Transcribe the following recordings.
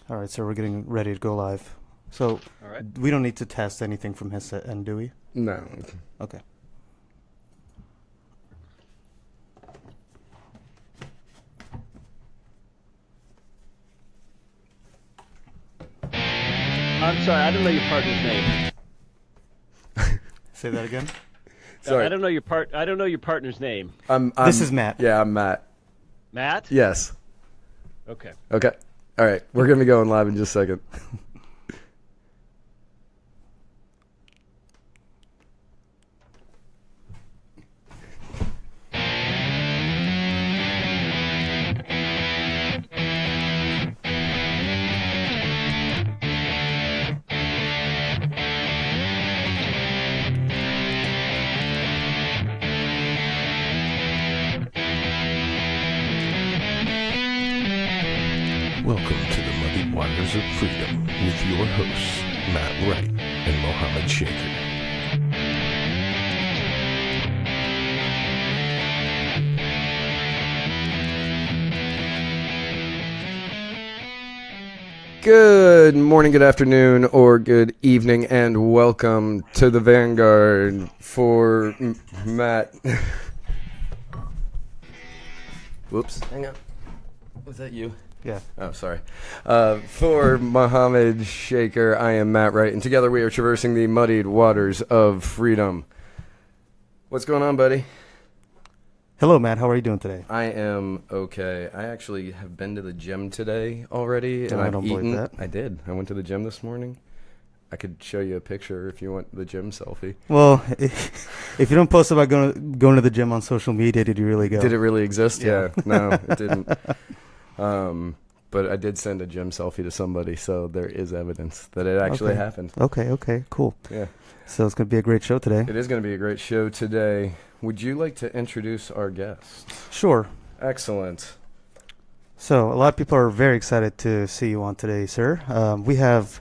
All right, so we're getting ready to go live. So All right. we don't need to test anything from his end, do we? No. Okay. I'm sorry, I don't know your partner's name. Say that again. Sorry. I don't know your partner's name. This is Matt. Yeah, I'm Matt. Matt? Yes. Okay. Okay. All right. We're going to be going live in just a second. Welcome to the Muddied Waters of Freedom with your hosts, Matt Wright and Mohammed Shaker. Good morning, good afternoon, or good evening, and welcome to the Vanguard for Matt. Whoops. Hang on. Was that you? Yeah. Oh, sorry. For Mohammed Shaker, I am Matt Wright, and together we are traversing the muddied waters of freedom. What's going on, buddy? Hello, Matt. How are you doing today? I am okay. I actually have been to the gym today already, and I I've don't eaten. believe that. I did. I went to the gym this morning. I could show you a picture if you want the gym selfie. Well, if you don't post about going to the gym on social media, did you really go? Did it really exist? Yeah. No, it didn't. But I did send a gym selfie to somebody, so there is evidence that it actually Okay. happened. Okay, cool. Yeah. So it's going to be a great show today. It is going to be a great show today. Would you like to introduce our guest? Sure. Excellent. So a lot of people are very excited to see you on today, sir. We have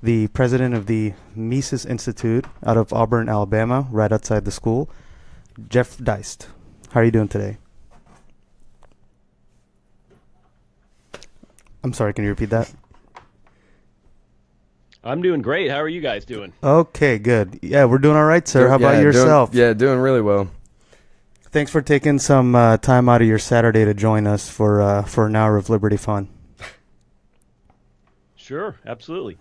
the president of the Mises Institute out of Auburn, Alabama, right outside the school, Jeff Deist. How are you doing today? I'm sorry, can you repeat that? I'm doing great. How are you guys doing? Okay, good. Yeah, we're doing all right, sir. How about yourself? Doing really well. Thanks for taking some time out of your Saturday to join us for an hour of Liberty fun. Sure, absolutely.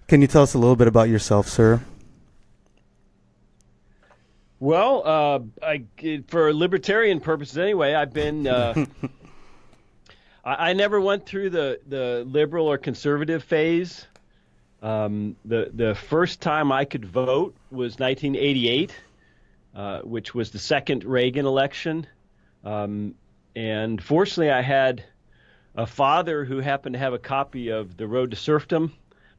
Can you tell us a little bit about yourself, sir? Well, for libertarian purposes anyway, I've been... I never went through the liberal or conservative phase. The first time I could vote was 1988, which was the second Reagan election. And fortunately, I had a father who happened to have a copy of The Road to Serfdom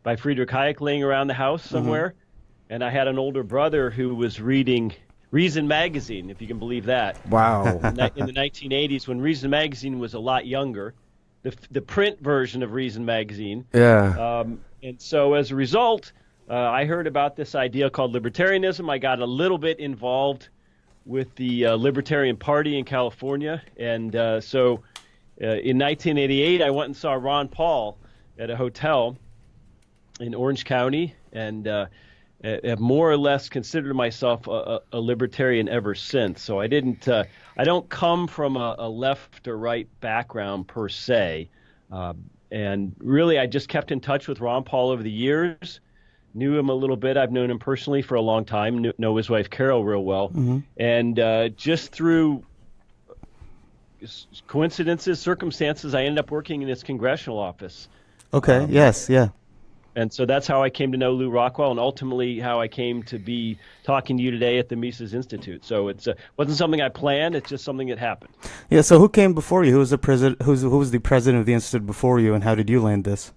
by Friedrich Hayek laying around the house somewhere. Mm-hmm. And I had an older brother who was reading Reason Magazine, if you can believe that. Wow. In the 1980s, when Reason Magazine was a lot younger, the print version of Reason Magazine. Yeah. And so as a result, I heard about this idea called libertarianism. I got a little bit involved with the Libertarian Party in California. And so in 1988, I went and saw Ron Paul at a hotel in Orange County, and have more or less considered myself a libertarian ever since. So I don't come from a left or right background per se. And really, I just kept in touch with Ron Paul over the years, knew him a little bit. I've known him personally for a long time, know his wife Carol real well. Mm-hmm. And just through coincidences, circumstances, I ended up working in his congressional office. Okay, yes, yeah. And so that's how I came to know Lew Rockwell, and ultimately how I came to be talking to you today at the Mises Institute. So it wasn't something I planned; it's just something that happened. Yeah. So who came before you? Who was the president? Who was the president of the institute before you, and how did you land this?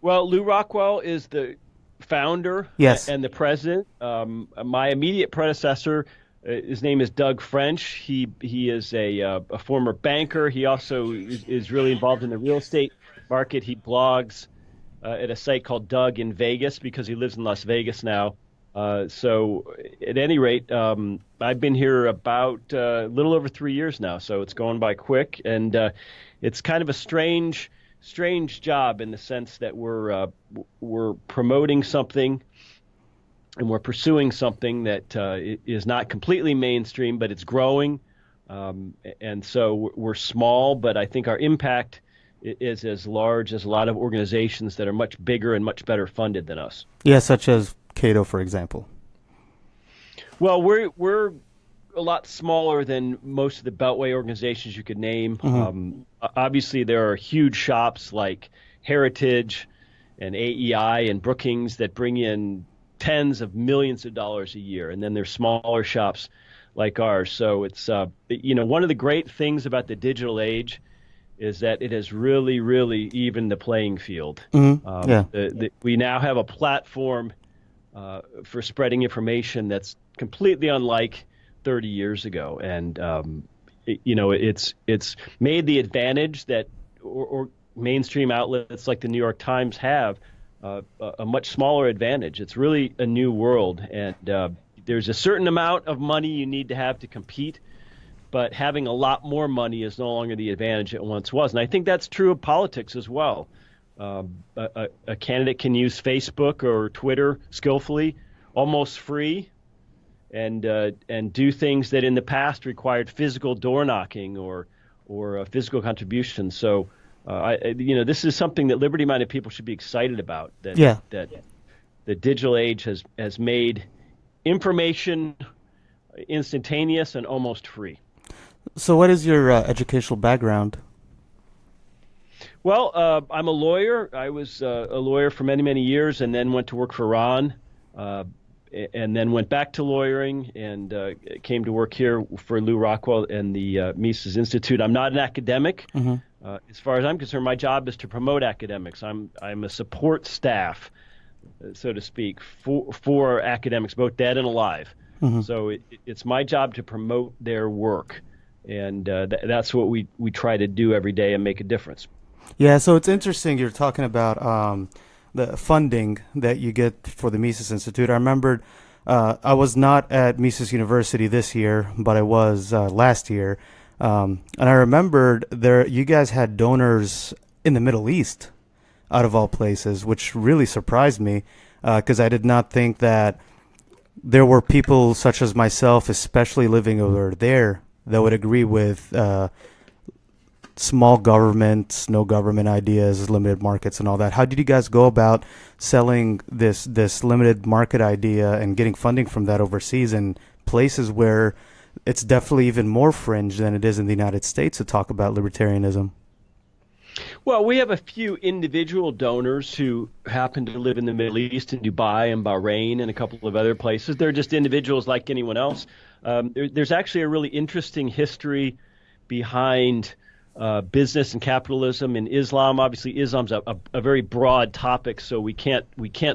Well, Lew Rockwell is the founder. Yes. And the president. My immediate predecessor, his name is Doug French. He is a former banker. He also is really involved in the real estate market. He blogs at a site called Doug in Vegas because he lives in Las Vegas now. So at any rate, I've been here about a little over 3 years now, so it's going by quick. And it's kind of a strange strange job in the sense that we're promoting something and we're pursuing something that is not completely mainstream, but it's growing. And so we're small, but I think our impact is as large as a lot of organizations that are much bigger and much better funded than us. Yeah, such as Cato, for example. Well, we're a lot smaller than most of the Beltway organizations you could name. Obviously, there are huge shops like Heritage and AEI and Brookings that bring in tens of millions of dollars a year, and then there's smaller shops like ours. So it's one of the great things about the digital age is that it has really, really evened the playing field. We now have a platform for spreading information that's completely unlike 30 years ago, and it's made the advantage that or mainstream outlets like the New York Times have a much smaller advantage. It's really a new world, and there's a certain amount of money you need to have to compete, but having a lot more money is no longer the advantage it once was. And I think that's true of politics as well. A candidate can use Facebook or Twitter skillfully, almost free, and do things that in the past required physical door knocking or physical contribution. So, this is something that liberty-minded people should be excited about. That the digital age has made information instantaneous and almost free. So, what is your educational background? Well, I'm a lawyer. I was a lawyer for many, many years, and then went to work for Ron. And then went back to lawyering and came to work here for Lou Rockwell and the Mises Institute. I'm not an academic. As far as I'm concerned, my job is to promote academics. I'm a support staff, so to speak, for academics, both dead and alive. So it's my job to promote their work, and that's what we try to do every day and make a difference. Yeah, so it's interesting you're talking about the funding that you get for the Mises Institute. I remembered I was not at Mises University this year, but I was last year. And I remembered you guys had donors in the Middle East, out of all places, which really surprised me because I did not think that there were people such as myself, especially living over there, that would agree with small government, no government ideas, limited markets and all that. How did you guys go about selling this limited market idea and getting funding from that overseas in places where it's definitely even more fringe than it is in the United States to talk about libertarianism? Well, we have a few individual donors who happen to live in the Middle East, in Dubai and Bahrain and a couple of other places. They're just individuals like anyone else. There's actually a really interesting history behind business and capitalism in Islam. Obviously, Islam's a very broad topic, so we can't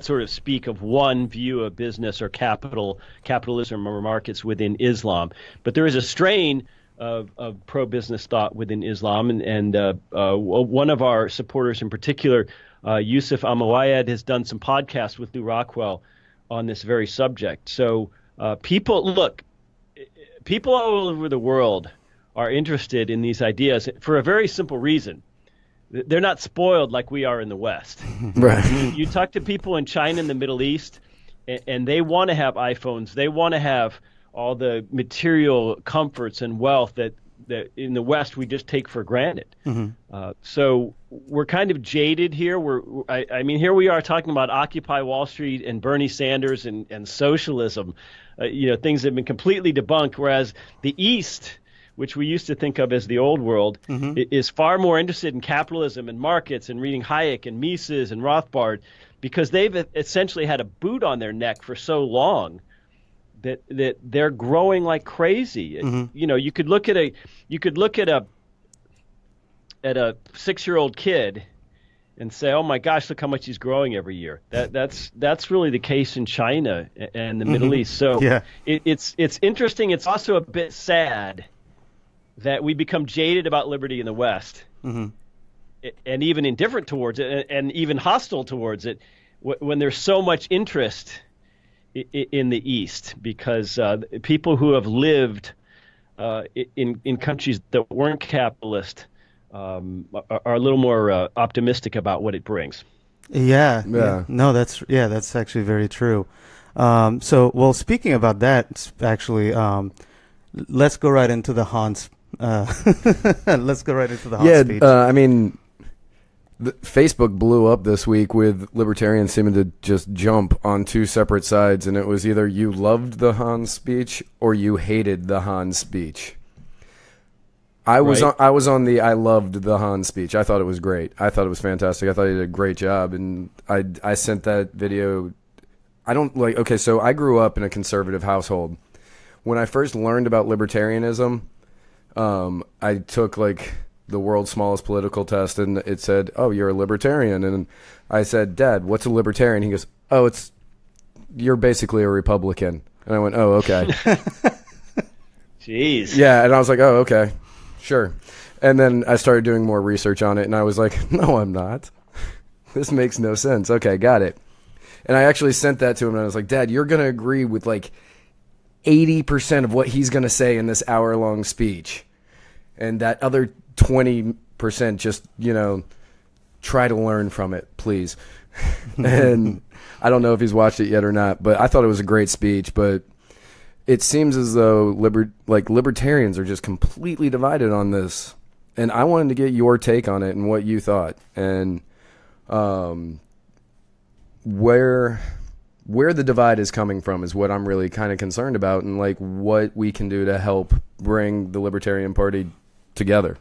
sort of speak of one view of business or capitalism or markets within Islam. But there is a strain of pro-business thought within Islam, and one of our supporters in particular, Yusuf Amawayed, has done some podcasts with Lou Rockwell on this very subject. So people all over the world are interested in these ideas for a very simple reason. They're not spoiled like we are in the West. Right. You talk to people in China and the Middle East, and they want to have iPhones. They want to have all the material comforts and wealth that in the West we just take for granted. So we're kind of jaded here. I mean, here we are talking about Occupy Wall Street and Bernie Sanders and socialism, things that have been completely debunked, whereas the East, which we used to think of as the old world, is far more interested in capitalism and markets and reading Hayek and Mises and Rothbard, because they've essentially had a boot on their neck for so long that they're growing like crazy. You could look at a 6-year-old kid and say, "Oh my gosh, look how much he's growing every year." That's really the case in China and the Middle East. So it's interesting. It's also a bit sad that we become jaded about liberty in the West, and even indifferent towards it, and even hostile towards it, when there's so much interest in the East, because people who have lived in countries that weren't capitalist are a little more optimistic about what it brings. Yeah. No, that's actually very true. Well, speaking about that, actually, let's go right into the Hans. Let's go right into the Hans speech. I mean, Facebook blew up this week with libertarians seeming to just jump on two separate sides, and it was either you loved the Hans speech or you hated the Hans speech. I was on the I loved the Hans speech. I thought it was great. I thought it was fantastic. I thought he did a great job, and I sent that video. So I grew up in a conservative household. When I first learned about libertarianism, I took the world's smallest political test, and it said, "Oh, you're a libertarian." And I said, "Dad, what's a libertarian?" He goes, "Oh, you're basically a Republican." And I went, "Oh, okay." Jeez. Yeah, and I was like, "Oh, okay. Sure." And then I started doing more research on it, and I was like, "No, I'm not. This makes no sense." Okay, got it. And I actually sent that to him, and I was like, "Dad, you're going to agree with 80% of what he's going to say in this hour-long speech. And that other 20% just, try to learn from it, please." And I don't know if he's watched it yet or not, but I thought it was a great speech. But it seems as though libertarians are just completely divided on this. And I wanted to get your take on it and what you thought. And where the divide is coming from is what I'm really kind of concerned about, and what we can do to help bring the Libertarian Party together.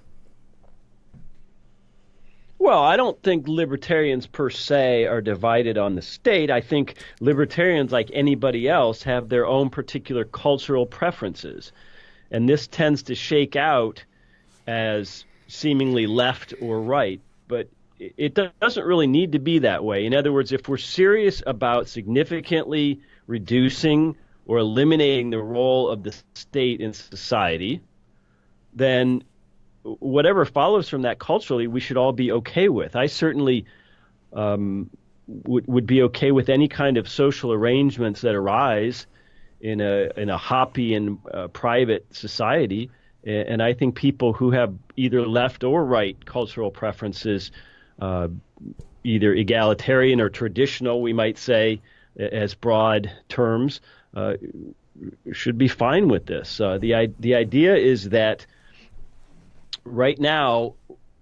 Well, I don't think libertarians per se are divided on the state. I think libertarians, like anybody else, have their own particular cultural preferences. And this tends to shake out as seemingly left or right. But it doesn't really need to be that way. In other words, if we're serious about significantly reducing or eliminating the role of the state in society, then whatever follows from that culturally, we should all be okay with. I certainly would be okay with any kind of social arrangements that arise in a hoppy and private society. And I think people who have either left or right cultural preferences, either egalitarian or traditional, we might say, as broad terms, should be fine with this. The idea is that right now,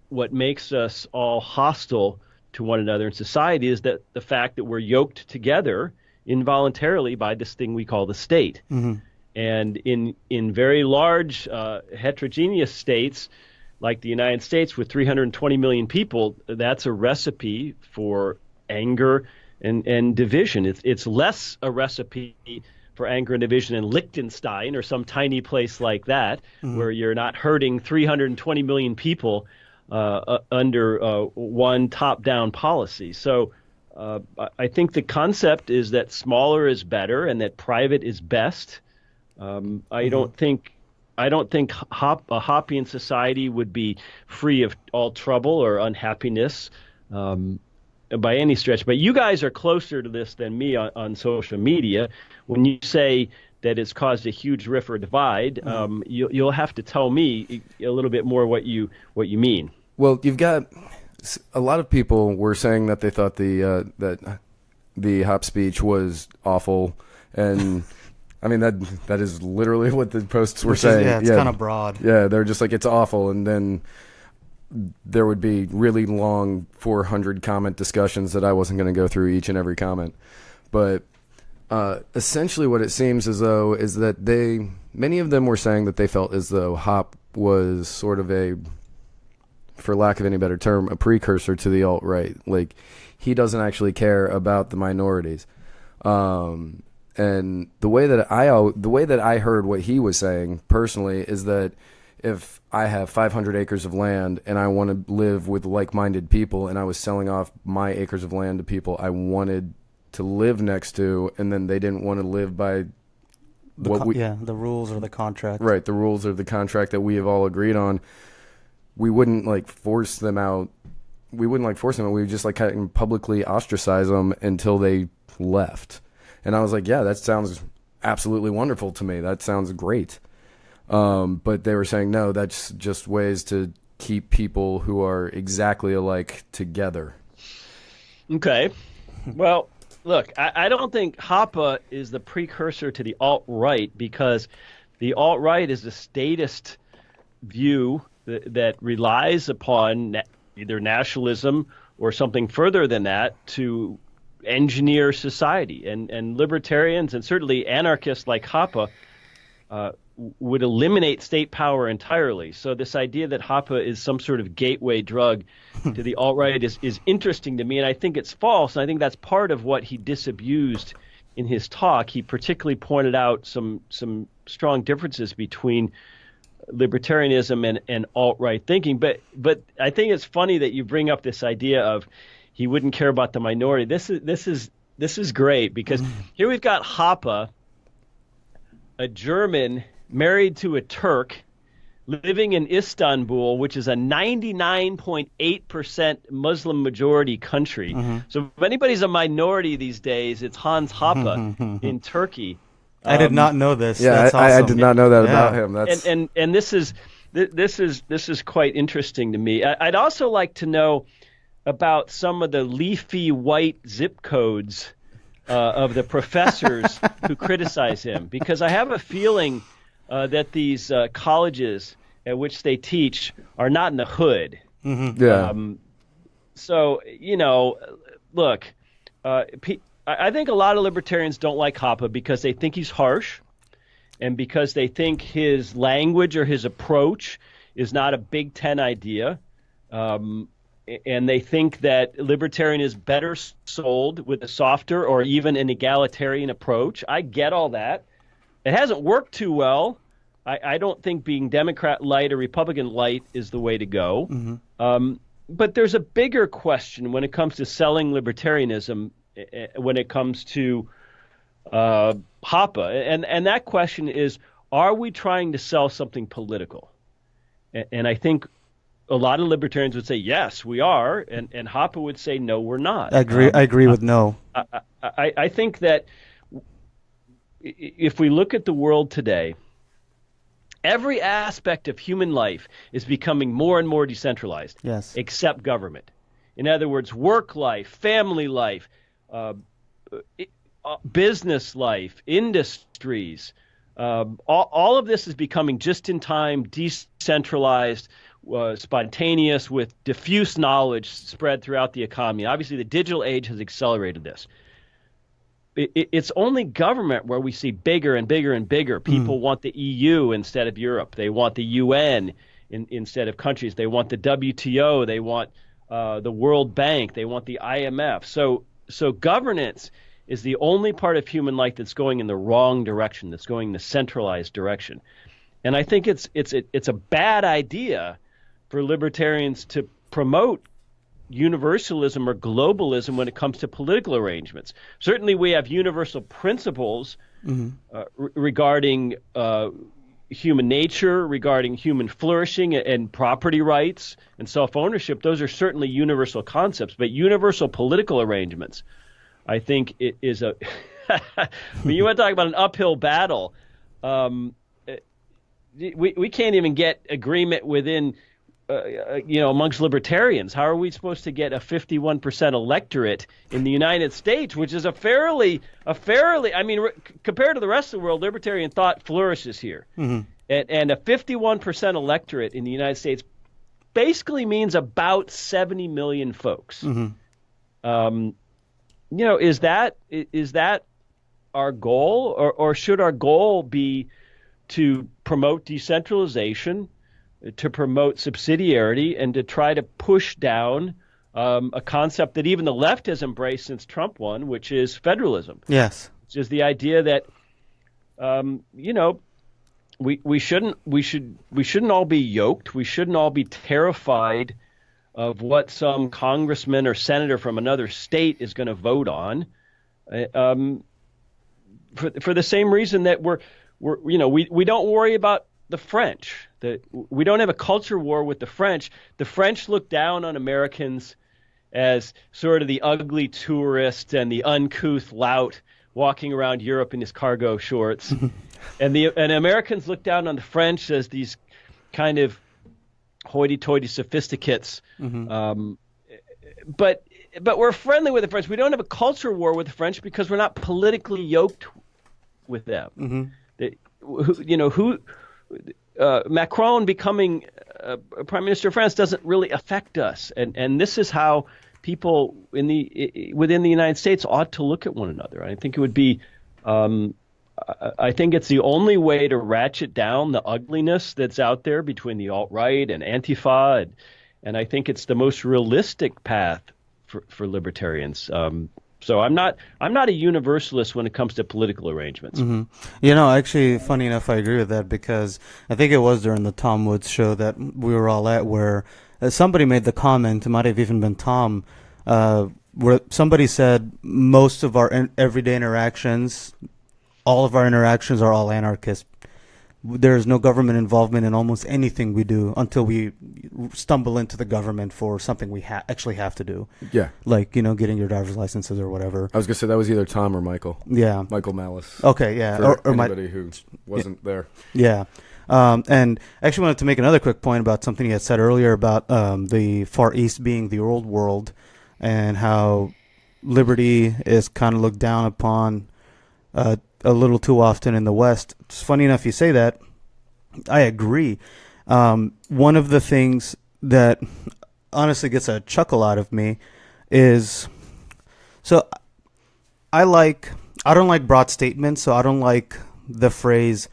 what makes us all hostile to one another in society is that the fact that we're yoked together involuntarily by this thing we call the state. Mm-hmm. And in very large heterogeneous states like the United States with 320 million people, that's a recipe for anger and division. It's less a recipe for anger and division in Liechtenstein or some tiny place like that, mm-hmm. where you're not hurting 320 million people under one top-down policy. So I think the concept is that smaller is better and that private is best. I don't think a Hoppian society would be free of all trouble or unhappiness by any stretch. But you guys are closer to this than me on social media. When you say that it's caused a huge rift or divide, you'll have to tell me a little bit more what you mean. Well, you've got a lot of people were saying that they thought that the Hopf speech was awful, and I mean that is literally what the posts were saying. It's kind of broad. Yeah, they're just like, it's awful, and then there would be really long 400 comment discussions that I wasn't going to go through each and every comment. But essentially what it seems as though is that many of them were saying that they felt as though Hopf was sort of for lack of any better term, a precursor to the alt-right. Like, he doesn't actually care about the minorities. And the way that I heard what he was saying personally is that if I have 500 acres of land and I want to live with like-minded people, and I was selling off my acres of land to people I wanted to live next to, and then they didn't want to live by the rules or the contract. Right, the rules of the contract that we have all agreed on, we wouldn't force them out. We wouldn't force them out. We would just kind of publicly ostracize them until they left. And I was like, yeah, that sounds absolutely wonderful to me. That sounds great. But they were saying, no, that's just ways to keep people who are exactly alike together. Okay. Well, look, I don't think Hopf is the precursor to the alt-right, because the alt-right is a statist view that relies upon either nationalism or something further than that to engineer society. And libertarians, and certainly anarchists like Hopf, would eliminate state power entirely. So this idea that Hopf is some sort of gateway drug to the alt-right is interesting to me, and I think it's false, and I think that's part of what he disabused in his talk. He particularly pointed out some strong differences between libertarianism and alt-right thinking. But I think it's funny that you bring up this idea of he wouldn't care about the minority. This is great, because here we've got Hopf, a German married to a Turk, living in Istanbul, which is a 99.8% Muslim majority country. So if anybody's a minority these days, it's Hans Hopf in Turkey. I did not know this. Yeah, That's I awesome. did not know that about him. That's And this is quite interesting to me. I'd also like to know about some of the leafy white zip codes of the professors who criticize him, because I have a feeling that these colleges at which they teach are not in the hood. yeah. So, look, I think a lot of libertarians don't like Hopf because they think he's harsh, and because they think his language or his approach is not a Big Ten idea. And they think that libertarian is better sold with a softer or even an egalitarian approach. I get all that. It hasn't worked too well. I don't think being Democrat light or Republican light is the way to go. But there's a bigger question when it comes to selling libertarianism, when it comes to Hopf. And that question is, are we trying to sell something political? And I think a lot of libertarians would say, yes, we are. And Hopf would say, no, we're not. I agree with no. I think that if we look at the world today, every aspect of human life is becoming more and more decentralized, Yes. except government. In other words, work life, family life, business life, industries, all of this is becoming just-in-time, decentralized, spontaneous, with diffuse knowledge spread throughout the economy. Obviously, the digital age has accelerated this. It's only government where we see bigger and bigger and bigger. People want the EU instead of Europe. They want the UN instead of countries. They want the WTO. They want the World Bank. They want the IMF. So governance is the only part of human life that's going in the wrong direction, that's going in the centralized direction. And I think it's a bad idea for libertarians to promote universalism or globalism when it comes to political arrangements. Certainly we have universal principles regarding human nature, regarding human flourishing and property rights and self-ownership. Those are certainly universal concepts, but universal political arrangements, I think it is a when you want to talk about an uphill battle, we can't even get agreement within amongst libertarians. How are we supposed to get a 51% electorate in the United States, which is a fairly, compared to the rest of the world, libertarian thought flourishes here. And a 51% electorate in the United States basically means about 70 million folks. Is that our goal, or should our goal be to promote decentralization, to promote subsidiarity, and to try to push down a concept that even the left has embraced since Trump won, which is federalism? Yes. Which is the idea that we shouldn't all be yoked. We shouldn't all be terrified of what some congressman or senator from another state is going to vote on, for the same reason that we don't worry about the French. We don't have a culture war with the French. The French look down on Americans as sort of the ugly tourist and the uncouth lout walking around Europe in his cargo shorts. and Americans look down on the French as these kind of hoity-toity sophisticates. Mm-hmm. But we're friendly with the French. We don't have a culture war with the French because we're not politically yoked with them. Mm-hmm. Macron becoming prime minister of France doesn't really affect us, and this is how people within the United States ought to look at one another. I think it would be. I think it's the only way to ratchet down the ugliness that's out there between the alt-right and Antifa, and I think it's the most realistic path for libertarians. So I'm not a universalist when it comes to political arrangements. Mm-hmm. Actually, funny enough, I agree with that because I think it was during the Tom Woods show that we were all at where somebody made the comment, it might have even been Tom, where somebody said most of our everyday interactions, all of our interactions are all anarchist. There's no government involvement in almost anything we do until we stumble into the government for something we actually have to do. Yeah. Like, getting your driver's licenses or whatever. I was going to say that was either Tom or Michael. Yeah. Michael Malice. Okay, yeah. For anybody who wasn't there. Yeah. And I actually wanted to make another quick point about something you had said earlier about the Far East being the old world and how liberty is kind of looked down upon a little too often in the West. It's funny enough you say that. I agree. One of the things that honestly gets a chuckle out of me is, so I don't like broad statements, so I don't like the phrase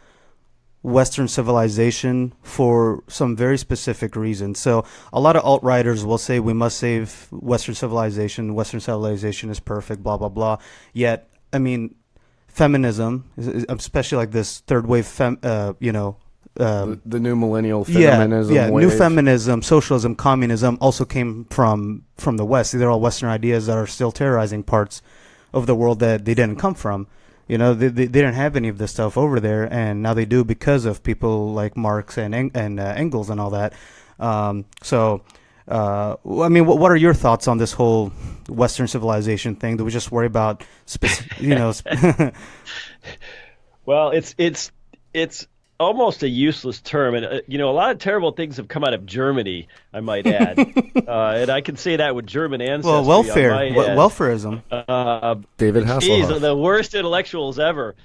Western civilization for some very specific reasons. So a lot of alt-righters will say we must save Western civilization is perfect, blah, blah, blah. Yet, feminism, especially like this third wave, the new millennial feminism. Yeah, wave. New feminism, socialism, communism also came from the West. These are all Western ideas that are still terrorizing parts of the world that they didn't come from. They didn't have any of this stuff over there, and now they do because of people like Marx and Engels and all that. What are your thoughts on this whole Western civilization thing? Do we just worry about, Well, it's almost a useless term, and a lot of terrible things have come out of Germany, I might add, and I can say that with German ancestry. Well, welfareism. David Hasselhoff. These are the worst intellectuals ever.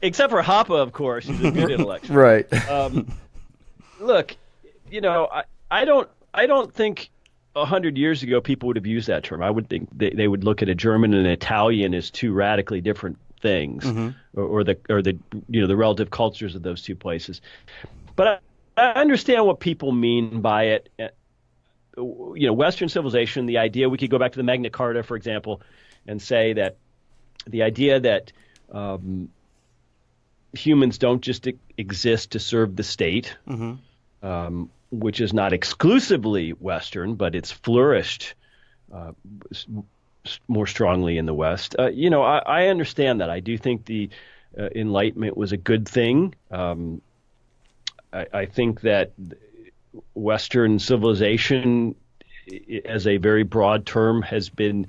Except for Hoppe, of course, who's a good intellectual. Right. Look, I don't think 100 years ago people would have used that term. I would think they would look at a German and an Italian as two radically different things, or the relative cultures of those two places. But I understand what people mean by it. Western civilization, the idea, we could go back to the Magna Carta, for example, and say that the idea that humans don't just exist to serve the state, which is not exclusively Western, but it's flourished more strongly in the West. I understand that. I do think the Enlightenment was a good thing. I think that Western civilization, as a very broad term, has been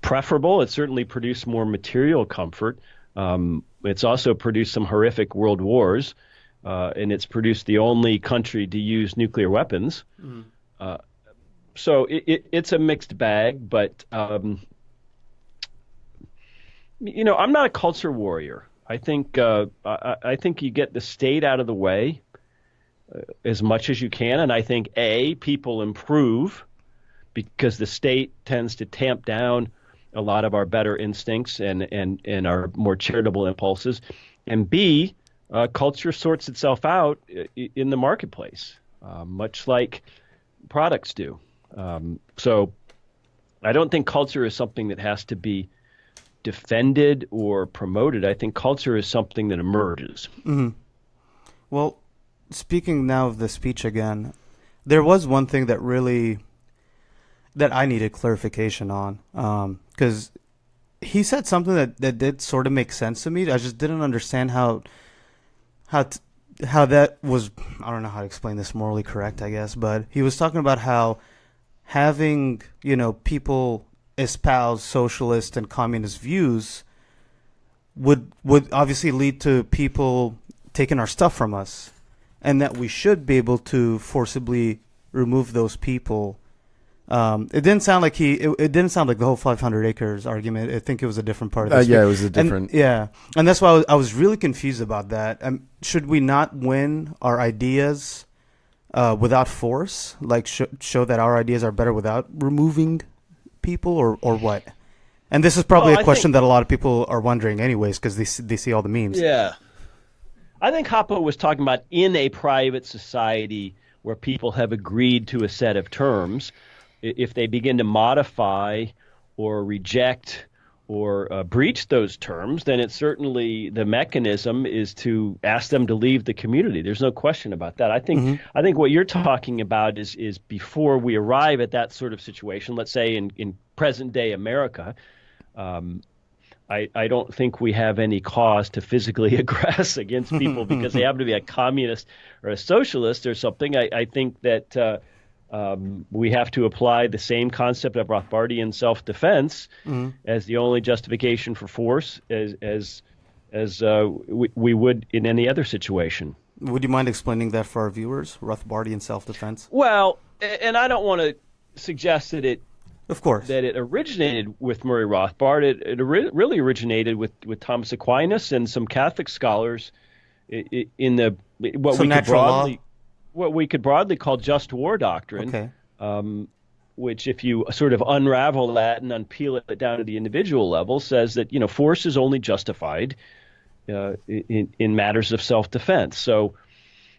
preferable. It certainly produced more material comfort. It's also produced some horrific world wars, and it's produced the only country to use nuclear weapons. So it's a mixed bag, but I'm not a culture warrior. I think you get the state out of the way as much as you can, and I think people improve because the state tends to tamp down a lot of our better instincts and our more charitable impulses, and B, culture sorts itself out in the marketplace, much like products do. So I don't think culture is something that has to be defended or promoted. I think culture is something that emerges. Well, speaking now of the speech again, there was one thing that I needed clarification on, because he said something that did sort of make sense to me. I just didn't understand how that was. I don't know how to explain this morally correct, I guess, but he was talking about how having people espouse socialist and communist views would obviously lead to people taking our stuff from us, and that we should be able to forcibly remove those people. It didn't sound like it didn't sound like the whole 500 acres argument. I think it was a different part of this. Yeah, it was a different. And that's why I was really confused about that. Should we not win our ideas without force? Like show that our ideas are better without removing people, or what? And this is probably a question that a lot of people are wondering anyways, because they see all the memes. Yeah. I think Hopf was talking about in a private society where people have agreed to a set of terms. If they begin to modify or reject or breach those terms, then it's certainly the mechanism is to ask them to leave the community. There's no question about that. I think what you're talking about is before we arrive at that sort of situation, let's say in present day America, I don't think we have any cause to physically aggress against people because they happen to be a communist or a socialist or something. I think that we have to apply the same concept of Rothbardian self-defense as the only justification for force as we would in any other situation. Would you mind explaining that for our viewers, Rothbardian self-defense? Well, and I don't want to suggest that it originated with Murray Rothbard. It really originated with Thomas Aquinas and some Catholic scholars in what we could broadly call just war doctrine, which if you sort of unravel that and unpeel it down to the individual level, says that force is only justified in matters of self-defense. So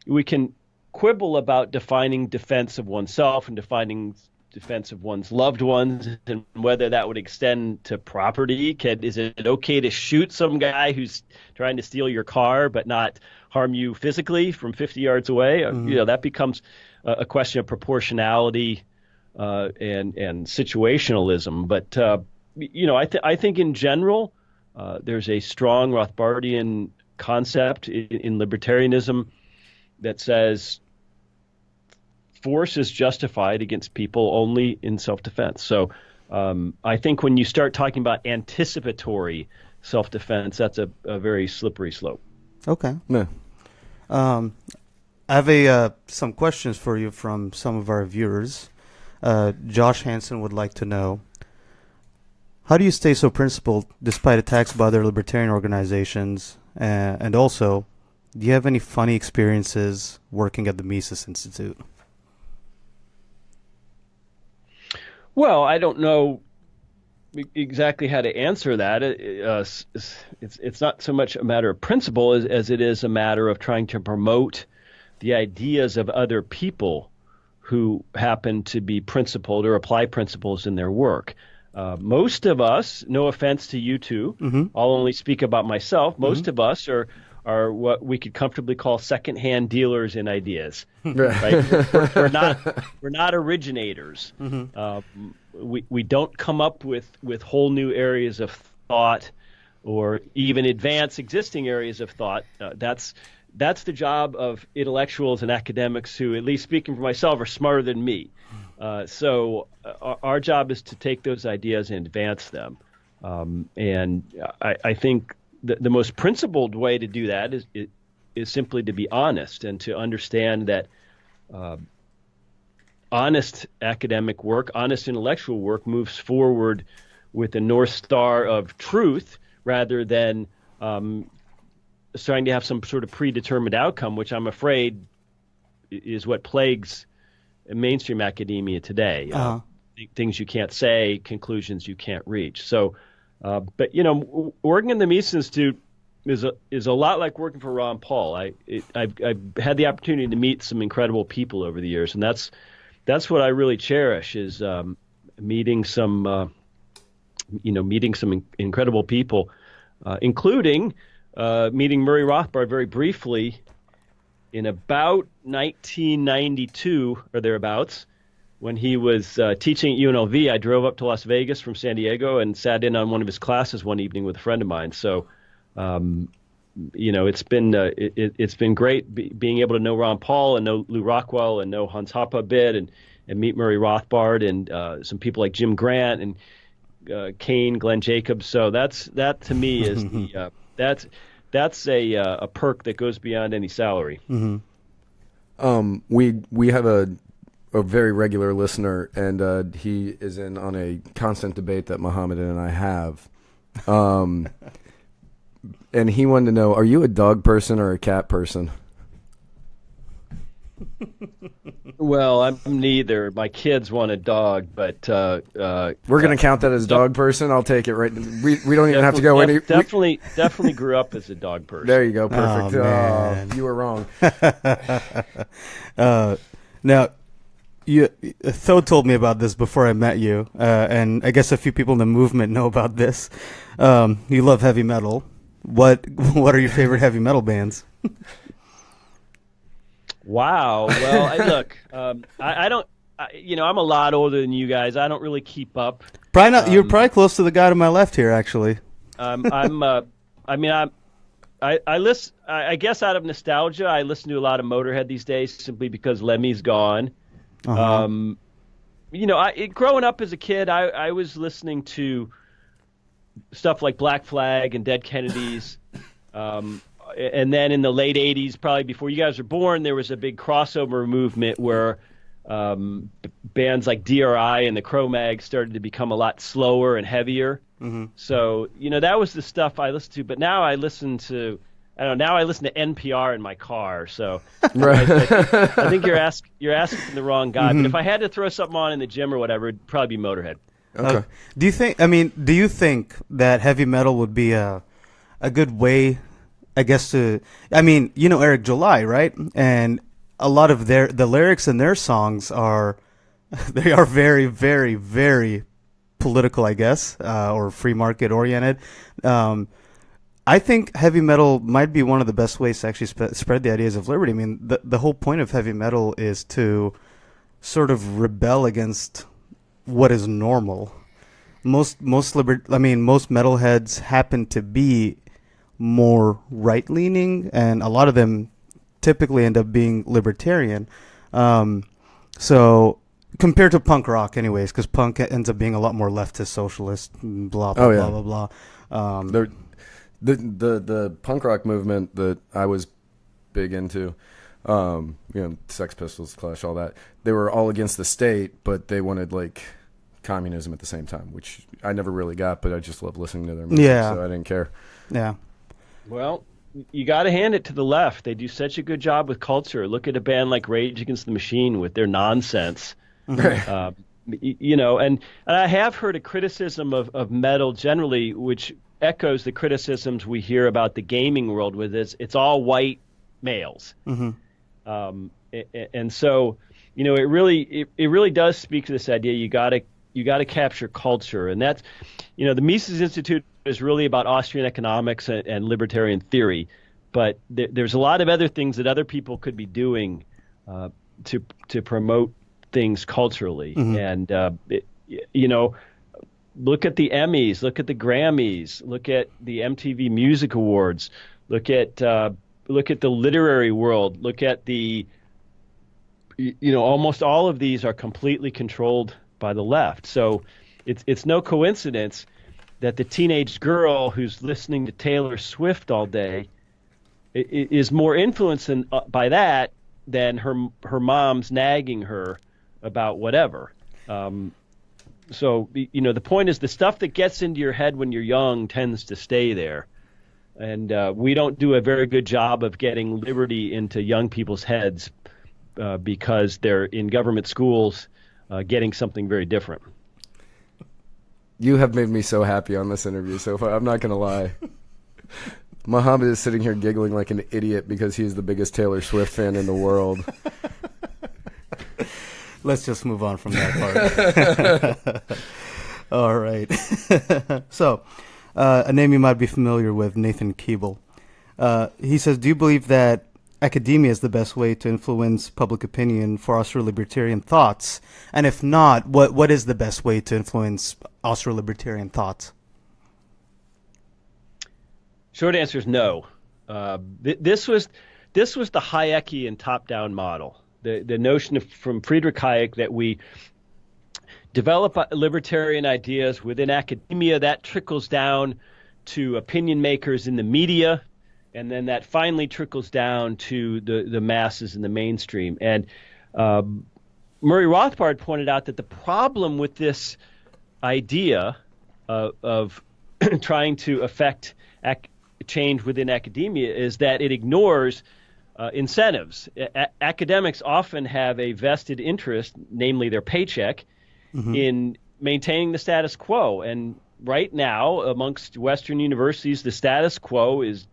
we can quibble about defining defense of oneself and defining defense of one's loved ones and whether that would extend to property. Is it okay to shoot some guy who's trying to steal your car but not harm you physically from 50 yards away? That becomes a question of proportionality and situationalism. But I think in general there's a strong Rothbardian concept in libertarianism that says force is justified against people only in self-defense. So I think when you start talking about anticipatory self-defense, that's a very slippery slope. Okay. Yeah. I have some questions for you from some of our viewers. Josh Hansen would like to know, how do you stay so principled despite attacks by other libertarian organizations? And also, do you have any funny experiences working at the Mises Institute? Well, I don't know exactly how to answer that. It's not so much a matter of principle as it is a matter of trying to promote the ideas of other people who happen to be principled or apply principles in their work. Most of us, no offense to you two, I'll only speak about myself, most of us are what we could comfortably call secondhand dealers in ideas. Right? We're not originators. We don't come up with whole new areas of thought or even advance existing areas of thought. That's the job of intellectuals and academics who, at least speaking for myself, are smarter than me. So our job is to take those ideas and advance them. And I think the most principled way to do that is simply to be honest and to understand that honest academic work, honest intellectual work moves forward with the North Star of truth rather than trying to have some sort of predetermined outcome, which I'm afraid is what plagues mainstream academia today. Things you can't say, conclusions you can't reach. So, but working in the Mises Institute is a lot like working for Ron Paul. I've had the opportunity to meet some incredible people over the years, and that's what I really cherish is meeting some incredible people, including meeting Murray Rothbard very briefly in about 1992 or thereabouts. When he was teaching at UNLV, I drove up to Las Vegas from San Diego and sat in on one of his classes one evening with a friend of mine. So, it's been great being able to know Ron Paul and know Lou Rockwell and know Hans Hopf a bit and meet Murray Rothbard and some people like Jim Grant and Kane, Glenn Jacobs. So that to me is That's a perk that goes beyond any salary. We have a very regular listener, and he is in on a constant debate that Muhammad and I have. And he wanted to know, are you a dog person or a cat person? Well, I'm neither. My kids want a dog, but we're going to count that as dog person. I'll take it right. We don't even have to go any. Definitely grew up as a dog person. There you go. Perfect. Oh, man. You were wrong. Now, Tho told me about this before I met you, and I guess a few people in the movement know about this. You love heavy metal. What are your favorite heavy metal bands? Wow. Well, look, I don't. I'm a lot older than you guys. I don't really keep up. Probably not. You're probably close to the guy to my left here, actually. I listen. I guess out of nostalgia, I listen to a lot of Motorhead these days, simply because Lemmy's gone. Uh-huh. Growing up as a kid, I was listening to stuff like Black Flag and Dead Kennedys. And then in the late 80s, probably before you guys were born, there was a big crossover movement where bands like DRI and the Cro-Mags started to become a lot slower and heavier. Mm-hmm. So, that was the stuff I listened to. But now I listen to NPR in my car. So Right. I think you're asking the wrong guy. Mm-hmm. But if I had to throw something on in the gym or whatever, it'd probably be Motorhead. Okay. Do you think that heavy metal would be a good way, I guess, Eric July, right? And a lot of the lyrics in their songs are very, very, very political, I guess, or free market oriented. I think heavy metal might be one of the best ways to actually spread the ideas of liberty. I mean, the whole point of heavy metal is to sort of rebel against what is normal. Most metalheads happen to be more right-leaning, and a lot of them typically end up being libertarian. So compared to punk rock, anyways, because punk ends up being a lot more leftist, socialist, blah blah blah blah blah. The punk rock movement that I was big into, Sex Pistols, Clash, all that, they were all against the state, but they wanted like communism at the same time, which I never really got, but I just loved listening to their music, so I didn't care. Yeah. Well, you got to hand it to the left. They do such a good job with culture. Look at a band like Rage Against the Machine with their nonsense. Right. And I have heard a criticism of metal generally, which echoes the criticisms we hear about the gaming world with it's all white males. Mm-hmm. And so, it really does speak to this idea you got to capture culture. And that's, the Mises Institute is really about Austrian economics and libertarian theory, but there's a lot of other things that other people could be doing to promote things culturally. Mm-hmm. And look at the Emmys, look at the Grammys, look at the MTV Music Awards, look at the literary world, look at the almost all of these are completely controlled by the left. So it's no coincidence that the teenage girl who's listening to Taylor Swift all day is more influenced by that than her mom's nagging her about whatever. So the point is the stuff that gets into your head when you're young tends to stay there. And we don't do a very good job of getting liberty into young people's heads because they're in government schools getting something very different. You have made me so happy on this interview so far. I'm not going to lie. Muhammad is sitting here giggling like an idiot because he's the biggest Taylor Swift fan in the world. Let's just move on from that part. All right. So, a name you might be familiar with, Nathan Keeble. He says, do you believe that academia is the best way to influence public opinion for Austro-libertarian thoughts? And if not, what is the best way to influence Austro-libertarian thoughts? Short answer is no. This was the Hayekian top-down model. The notion from Friedrich Hayek that we develop libertarian ideas within academia, that trickles down to opinion makers in the media, and then that finally trickles down to the masses in the mainstream. And Murray Rothbard pointed out that the problem with this idea of trying to affect change within academia is that it ignores incentives. Academics often have a vested interest, namely their paycheck, in maintaining the status quo. And right now, amongst Western universities, the status quo is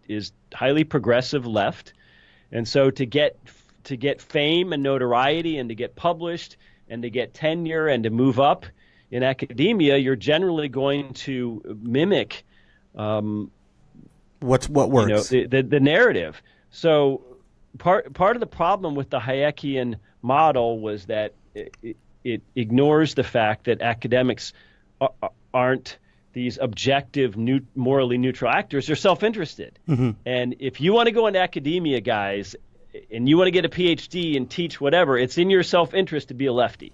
highly progressive left. And so to get fame and notoriety and to get published and to get tenure and to move up in academia, you're generally going to mimic what works. The narrative. So part of the problem with the Hayekian model was that it ignores the fact that academics aren't these objective, morally neutral actors. They're self-interested. And if you want to go into academia, guys, and you want to get a PhD and teach whatever, it's in your self-interest to be a lefty.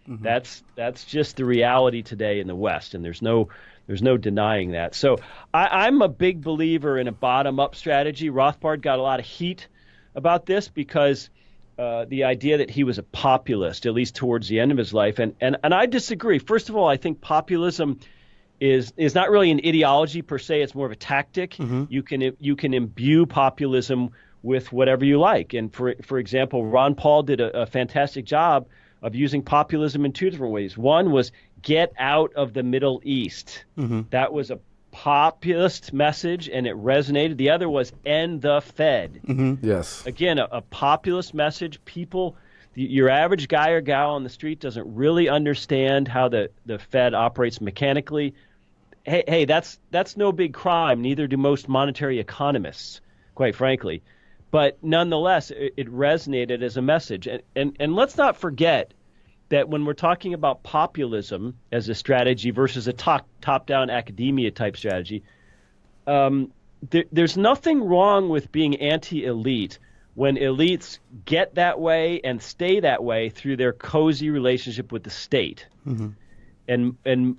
That's just the reality today in the West, and there's no denying that. So I'm a big believer in a bottom-up strategy. Rothbard got a lot of heat about this because the idea that he was a populist, at least towards the end of his life, and I disagree. First of all, I think populism is not really an ideology per se. It's more of a tactic. You can imbue populism with whatever you like. And for example, Ron Paul did a fantastic job of using populism in two different ways. One was get out of the Middle East. That was a populist message, and it resonated. The other was end the Fed. Yes. Again, a populist message. Your average guy or gal on the street doesn't really understand how the Fed operates mechanically. Hey, that's no big crime. Neither do most monetary economists, quite frankly. But nonetheless, it resonated as a message. And let's not forget that when we're talking about populism as a strategy versus a top-down academia type strategy, there's nothing wrong with being anti-elite when elites get that way and stay that way through their cozy relationship with the state. And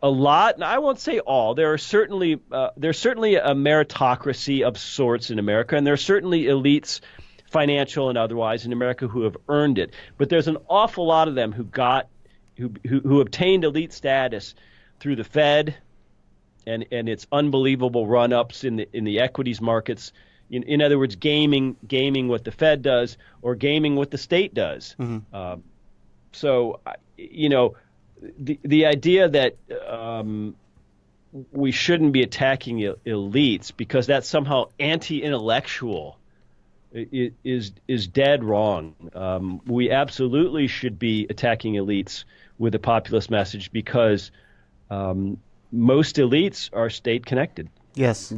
a lot, and I won't say all, there's certainly a meritocracy of sorts in America, and there are certainly elites, financial and otherwise, in America who have earned it. But there's an awful lot of them who obtained elite status through the Fed and its unbelievable run-ups in the equities markets. In other words, gaming what the Fed does or gaming what the state does. So, the idea that we shouldn't be attacking elites because that's somehow anti-intellectual is dead wrong. We absolutely should be attacking elites with a populist message because most elites are state-connected. Yes.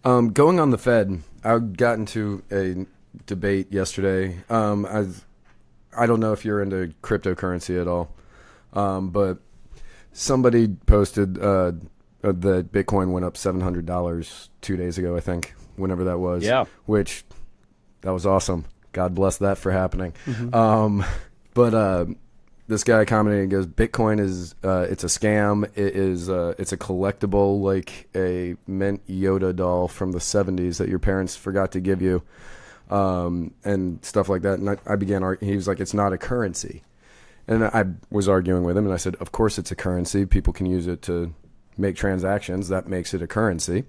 Going on the Fed, I got into a debate yesterday. I don't know if you're into cryptocurrency at all, but somebody posted that Bitcoin went up $700 2 days ago, I think, whenever that was. Yeah. Which, that was awesome. God bless that for happening. But this guy commented and goes, Bitcoin is it's a scam. It's a collectible, like a mint Yoda doll from the 70s that your parents forgot to give you, and stuff like that. And I began arguing. He was like, it's not a currency. And I was arguing with him, and I said, of course it's a currency. People can use it to make transactions. That makes it a currency.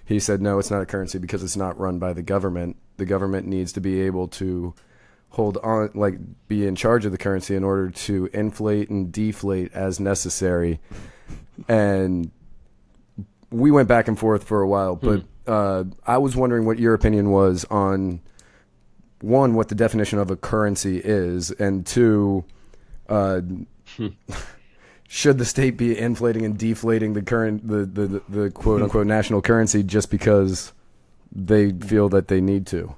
He said, no, it's not a currency because it's not run by the government. The government needs to be able to hold on, like be in charge of the currency in order to inflate and deflate as necessary. And we went back and forth for a while, but I was wondering what your opinion was on, one, what the definition of a currency is, and two, should the state be inflating and deflating the quote unquote national currency just because they feel that they need to?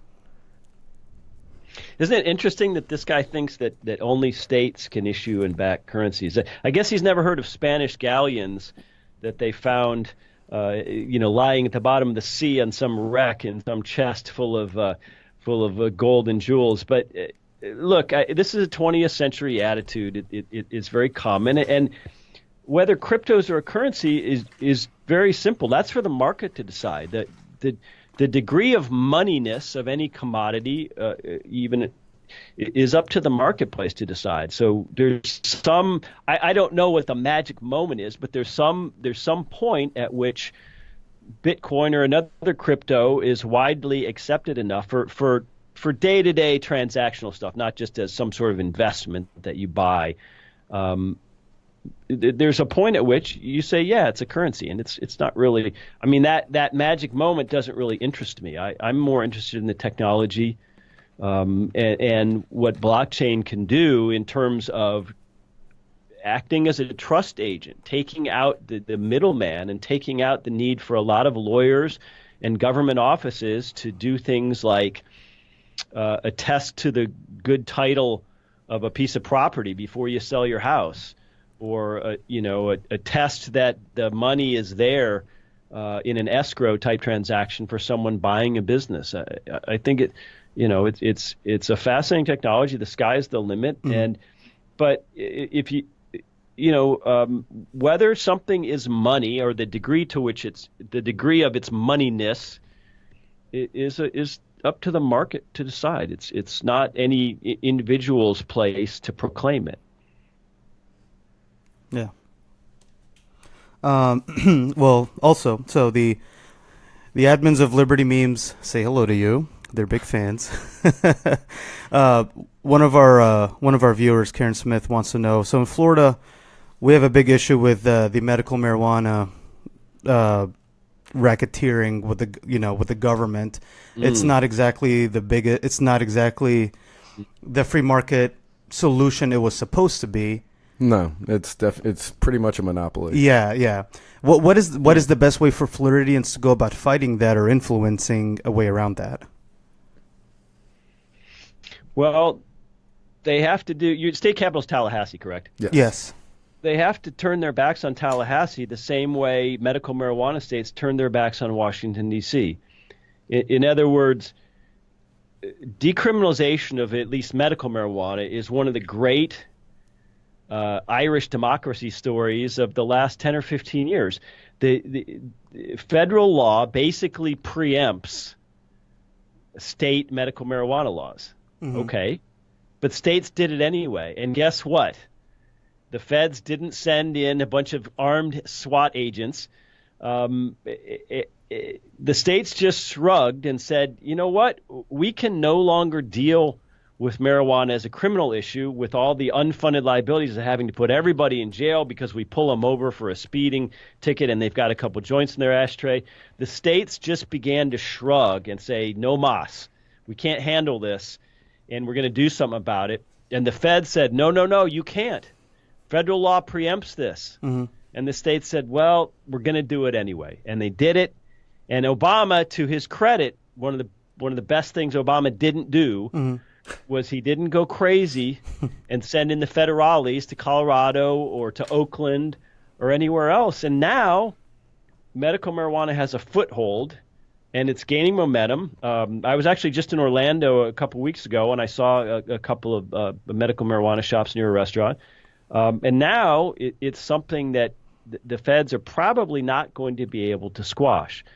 Isn't it interesting that this guy thinks that only states can issue and back currencies? I guess he's never heard of Spanish galleons that they found, lying at the bottom of the sea on some wreck in some chest full of gold and jewels. But look, this is a 20th century attitude. It's very common, and whether cryptos are a currency is very simple. That's for the market to decide. The degree of moneyness of any commodity, even is up to the marketplace to decide. So there's some, I don't know what the magic moment is, but there's some point at which Bitcoin or another crypto is widely accepted enough for day-to-day transactional stuff, not just as some sort of investment that you buy. There's a point at which you say, yeah, it's a currency, and it's not really. I mean, that magic moment doesn't really interest me. I'm more interested in the technology and what blockchain can do in terms of acting as a trust agent, taking out the middleman and taking out the need for a lot of lawyers and government offices to do things like attest to the good title of a piece of property before you sell your house, or attest that the money is there in an escrow type transaction for someone buying a business. I think it's a fascinating technology. The sky's the limit, but if whether something is money or the degree to which the degree of its moneyness is up to the market to decide. It's not any individual's place to proclaim it. Yeah. Well, also, so the admins of Liberty Memes say hello to you. They're big fans. One of our viewers, Karen Smith, wants to know. So in Florida, we have a big issue with the medical marijuana racketeering with the government. It's not exactly it's not exactly the free market solution it was supposed to be. No, it's pretty much a monopoly. Yeah. What is the best way for Floridians to go about fighting that or influencing a way around that? Well, they have to do. Your state capital is Tallahassee, correct? Yes. They have to turn their backs on Tallahassee the same way medical marijuana states turn their backs on Washington, D.C. In other words, decriminalization of at least medical marijuana is one of the great Irish democracy stories of the last 10 or 15 years. The federal law basically preempts state medical marijuana laws. Mm-hmm. Okay. But states did it anyway. And guess what? The feds didn't send in a bunch of armed SWAT agents. The states just shrugged and said, you know what? We can no longer deal with marijuana as a criminal issue with all the unfunded liabilities of having to put everybody in jail because we pull them over for a speeding ticket and they've got a couple joints in their ashtray. The states just began to shrug and say, no mas, we can't handle this and we're going to do something about it. And the feds said, no, you can't. Federal law preempts this. Mm-hmm. And the states said, well, we're going to do it anyway. And they did it. And Obama, to his credit, one of the best things Obama didn't do was he didn't go crazy and send in the federales to Colorado or to Oakland or anywhere else. And now medical marijuana has a foothold and it's gaining momentum. I was actually just in Orlando a couple weeks ago and I saw a couple of medical marijuana shops near a restaurant. And now it's something that the feds are probably not going to be able to squash.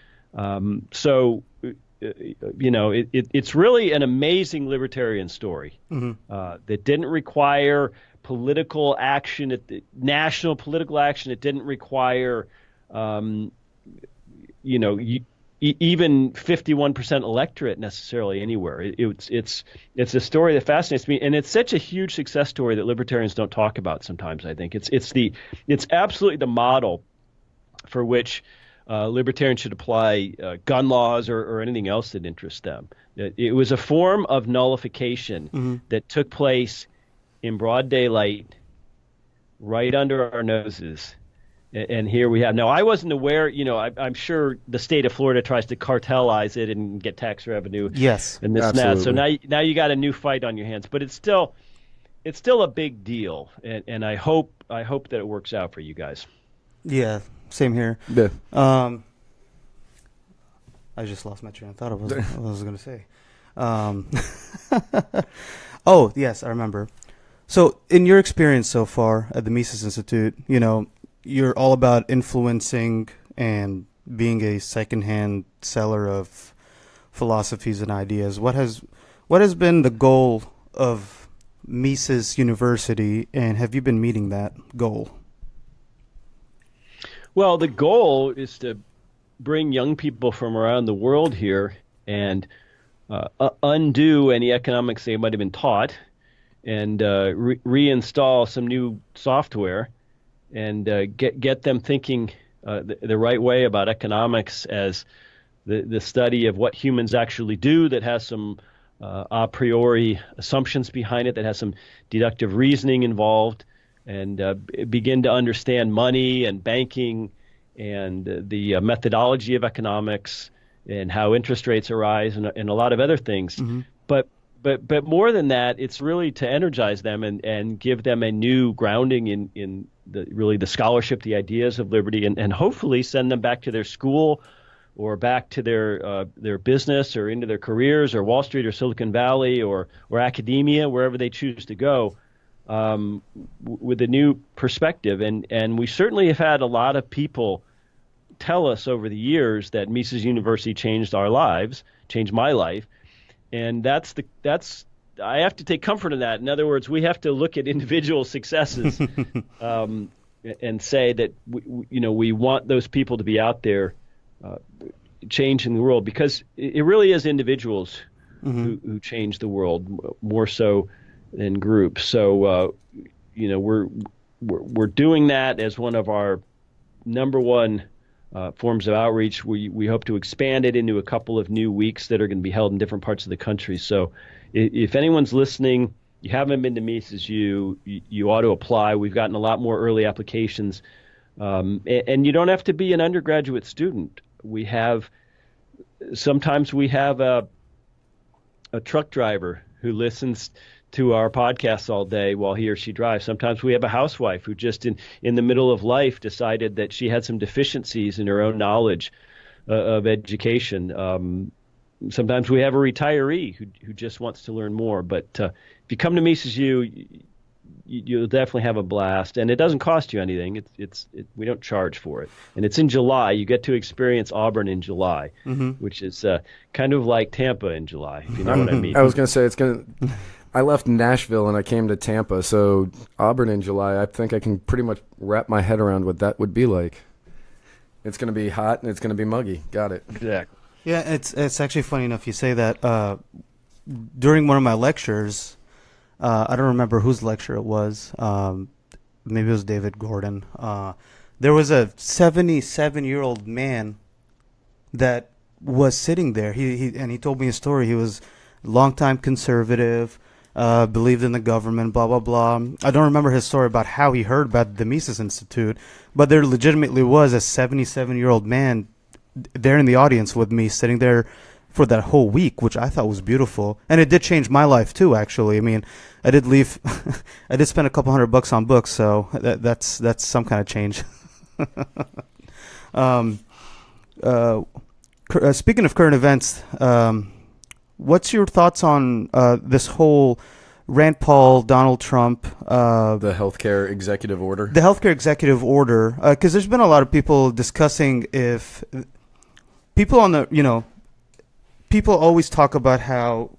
It's really an amazing libertarian story that didn't require political action, national political action. It didn't require, even 51% electorate necessarily anywhere. It's a story that fascinates me, and it's such a huge success story that libertarians don't talk about sometimes. I think it's absolutely the model for which libertarians should apply gun laws or anything else that interests them. It was a form of nullification that took place in broad daylight, right under our noses. And here we have. Now, I wasn't aware, I'm sure the state of Florida tries to cartelize it and get tax revenue. Yes, and this absolutely. and that. So now you got a new fight on your hands. But it's still a big deal. And I hope that it works out for you guys. Yeah, same here. Yeah. I just lost my train of thought of what I was going to say. Oh, yes, I remember. So in your experience so far at the Mises Institute, you're all about influencing and being a secondhand seller of philosophies and ideas, what has been the goal of Mises University, and have you been meeting that goal? Well, the goal is to bring young people from around the world here and undo any economics they might have been taught, and reinstall some new software, and get them thinking the right way about economics as the study of what humans actually do that has some a priori assumptions behind it, that has some deductive reasoning involved, and begin to understand money and banking and the methodology of economics and how interest rates arise and a lot of other things. Mm-hmm. But more than that, it's really to energize them and give them a new grounding in the scholarship, the ideas of liberty, and hopefully send them back to their school or back to their business or into their careers or Wall Street or Silicon Valley or academia, wherever they choose to go, with a new perspective. And we certainly have had a lot of people tell us over the years that Mises University changed our lives, changed my life. And that's I have to take comfort in that. In other words, we have to look at individual successes and say that we want those people to be out there changing the world, because it really is individuals who change the world more so than groups. So we're doing that as one of our number one forms of outreach. We hope to expand it into a couple of new weeks that are going to be held in different parts of the country. So if anyone's listening, you haven't been to Mises U, you ought to apply. We've gotten a lot more early applications. And you don't have to be an undergraduate student. Sometimes we have a truck driver who listens to our podcasts all day while he or she drives. Sometimes we have a housewife who just in the middle of life decided that she had some deficiencies in her own knowledge of education. Sometimes we have a retiree who just wants to learn more. But if you come to Mises U, you'll definitely have a blast, and it doesn't cost you anything. We don't charge for it, and it's in July. You get to experience Auburn in July, which is kind of like Tampa in July, if you know what I mean. I was going to say I left Nashville and I came to Tampa, so Auburn in July. I think I can pretty much wrap my head around what that would be like. It's going to be hot and it's going to be muggy. Got it. Exactly. Yeah, it's actually funny enough you say that. During one of my lectures. I don't remember whose lecture it was. Maybe it was David Gordon. There was a 77-year-old man that was sitting there. He told me a story. He was a longtime conservative, believed in the government, blah, blah, blah. I don't remember his story about how he heard about the Mises Institute, but there legitimately was a 77-year-old man there in the audience with me, sitting there for that whole week, which I thought was beautiful. And it did change my life too, actually. I mean, I did leave, I did spend a couple $100 on books, so that's some kind of change. Speaking of current events, what's your thoughts on this whole Rand Paul, Donald Trump, the healthcare executive order? The healthcare executive order, because there's been a lot of people discussing if people on the, people always talk about how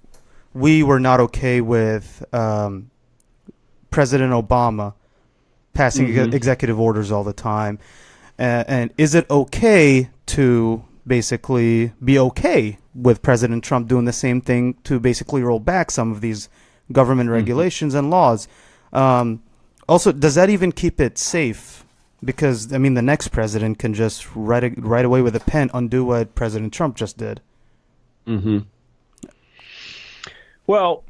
we were not okay with President Obama passing executive orders all the time. And is it okay to basically be okay with President Trump doing the same thing to basically roll back some of these government regulations and laws? Also, does that even keep it safe? Because, I mean, the next president can just right away with a pen undo what President Trump just did. Well,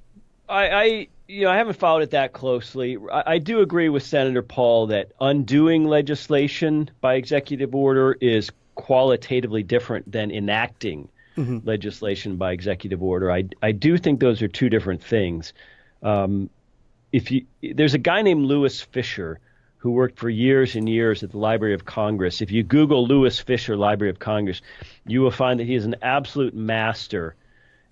I haven't followed it that closely. I do agree with Senator Paul that undoing legislation by executive order is qualitatively different than enacting legislation by executive order. I do think those are two different things. There's a guy named Louis Fisher who worked for years and years at the Library of Congress. If you Google Louis Fisher, Library of Congress, you will find that he is an absolute master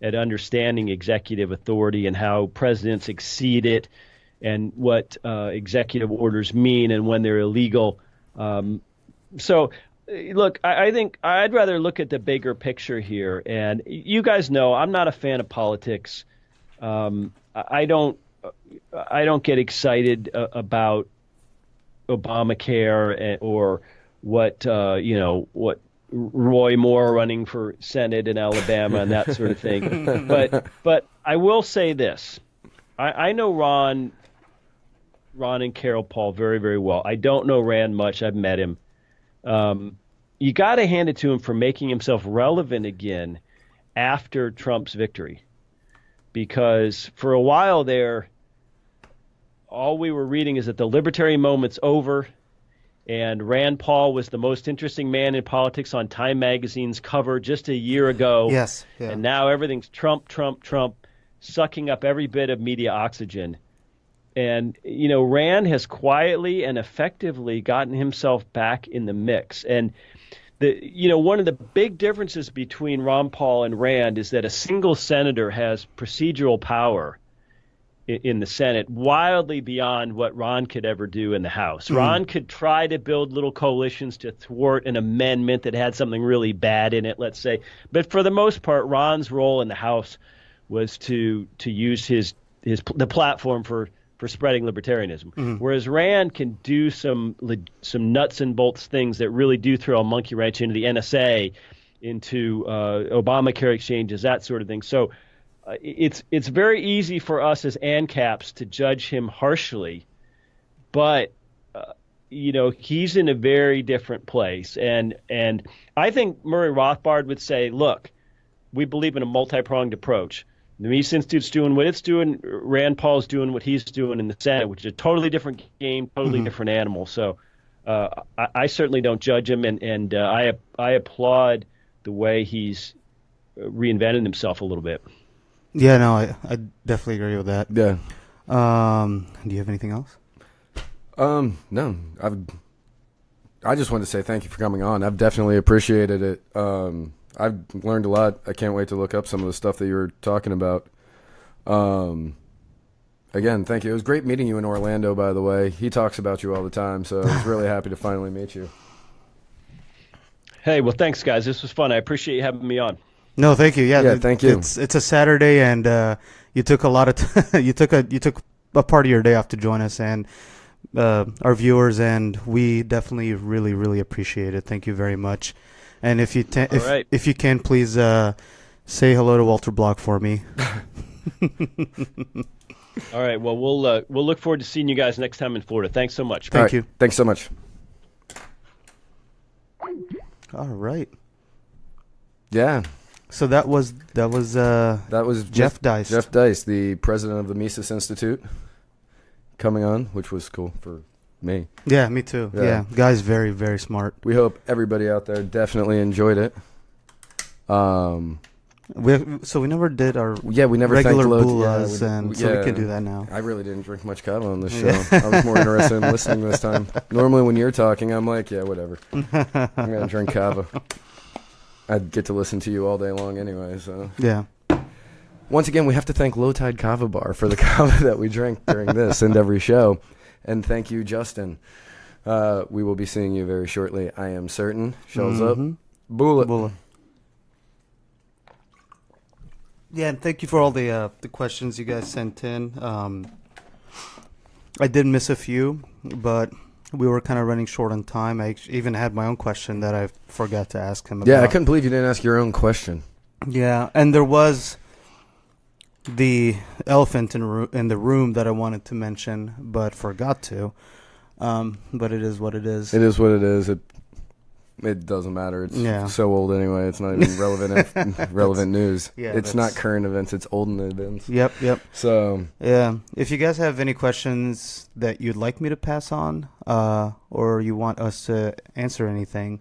at understanding executive authority and how presidents exceed it and what executive orders mean and when they're illegal. So look, I think I'd rather look at the bigger picture here. And you guys know I'm not a fan of politics. I don't get excited about Obamacare or what what Roy Moore running for Senate in Alabama and that sort of thing. But I will say this: I know Ron and Carol Paul very, very well. I don't know Rand much. I've met him. You got to hand it to him for making himself relevant again after Trump's victory, because for a while there, all we were reading is that the libertarian movement's over, and Rand Paul was the most interesting man in politics on Time magazine's cover just a year ago. Yes. Yeah. And now everything's Trump, Trump, Trump, sucking up every bit of media oxygen. And, Rand has quietly and effectively gotten himself back in the mix. And, one of the big differences between Ron Paul and Rand is that a single senator has procedural power in the Senate wildly beyond what Ron could ever do in the House. Mm-hmm. Ron could try to build little coalitions to thwart an amendment that had something really bad in it, let's say. But for the most part, Ron's role in the House was to use the platform for spreading libertarianism, mm-hmm. whereas Rand can do some nuts and bolts things that really do throw a monkey wrench into the NSA, into Obamacare exchanges, that sort of thing. So it's very easy for us as ANCAPs to judge him harshly, but he's in a very different place, and I think Murray Rothbard would say, look, we believe in a multi-pronged approach. The Mises Institute's doing what it's doing. Rand Paul's doing what he's doing in the Senate, which is a totally different game, totally mm-hmm. different animal. So I certainly don't judge him, and I applaud the way he's reinvented himself a little bit. Yeah, no, I definitely agree with that. Yeah. Do you have anything else? No. I just wanted to say thank you for coming on. I've definitely appreciated it. I've learned a lot. I can't wait to look up some of the stuff that you were talking about. Again, thank you. It was great meeting you in Orlando, by the way. He talks about you all the time, so I was really happy to finally meet you. Hey, well, thanks, guys. This was fun. I appreciate you having me on. No, thank you. Yeah, thank you. It's a Saturday, and you took a lot of you took a part of your day off to join us, and our viewers, and we definitely really, really appreciate it. Thank you very much. And if you if you can, please say hello to Walter Block for me. All right. Well, we'll look forward to seeing you guys next time in Florida. Thanks so much. Thank you. Thanks so much. All right. Yeah. So that was Jeff Deist. Jeff Deist, the president of the Mises Institute, coming on, which was cool for me. Yeah, me too. Yeah. Guy's very, very smart. We hope everybody out there definitely enjoyed it. We never did our we never regular thanked bulas, so we can do that now. I really didn't drink much kava on this show. I was more interested in listening this time. Normally when you're talking, I'm like, yeah, whatever. I'm going to drink kava. I'd get to listen to you all day long anyway, so. Yeah. Once again, we have to thank Low Tide Kava Bar for the kava that we drink during this and every show. And thank you, Justin. We will be seeing you very shortly, I am certain. Shells up. Bullet. Yeah, and thank you for all the questions you guys sent in. I did miss a few, but we were kind of running short on time. I even had my own question that I forgot to ask him about. Yeah, I couldn't believe you didn't ask your own question. Yeah, and there was the elephant in the room that I wanted to mention, but forgot to. But it is what it is. It is what it is. It doesn't matter. It's so old anyway. It's not even relevant news. Yeah, it's not current events. It's olden events. Yep. So yeah, if you guys have any questions that you'd like me to pass on, or you want us to answer anything,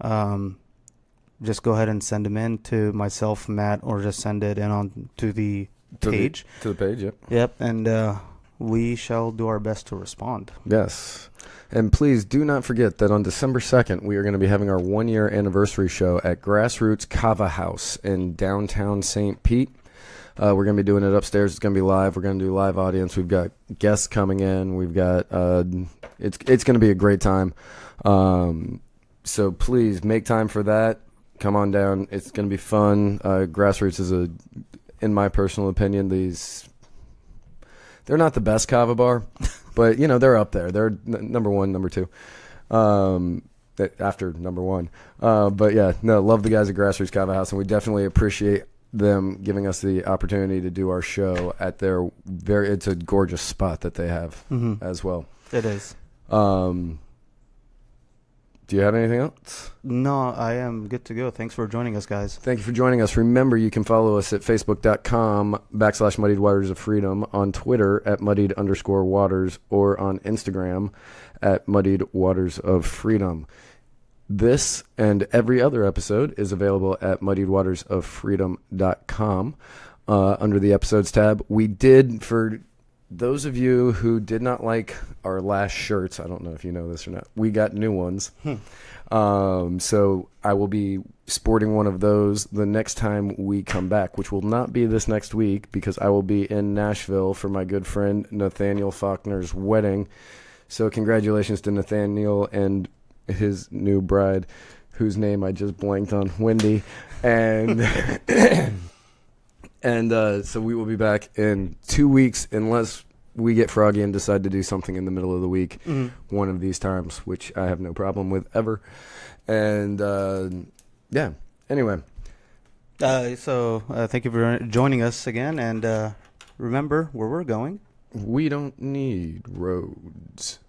just go ahead and send them in to myself, Matt, or just send it in on to the page. To the page. Yep. Yep, and we shall do our best to respond. Yes. And please do not forget that on December 2nd, we are going to be having our 1-year anniversary show at Grassroots Kava House in downtown St. Pete. We're going to be doing it upstairs. It's going to be live. We're going to do live audience. We've got guests coming in. We've got it's going to be a great time. So please make time for that. Come on down. It's going to be fun. Grassroots is in my personal opinion, they're not the best kava bar, but they're up there. They're number one, number two, after number one. But yeah, no, love the guys at Grassroots Kava House, and we definitely appreciate them giving us the opportunity to do our show at their it's a gorgeous spot that they have as well. It is. Do you have anything else? No, I am good to go. Thanks for joining us, guys. Thank you for joining us. Remember, you can follow us at facebook.com/Muddied Waters of Freedom, on Twitter at Muddied_Waters, or on Instagram at Muddied Waters of Freedom. This and every other episode is available at muddiedwatersoffreedom.com under the episodes tab. We did, for those of you who did not like our last shirts, I don't know if you know this or not, we got new ones. So I will be sporting one of those the next time we come back, which will not be this next week because I will be in Nashville for my good friend Nathaniel Faulkner's wedding. So congratulations to Nathaniel and his new bride, whose name I just blanked on, Wendy. And so we will be back in 2 weeks unless we get froggy and decide to do something in the middle of the week one of these times, which I have no problem with ever. And yeah, anyway. So thank you for joining us again, and remember where we're going. We don't need roads.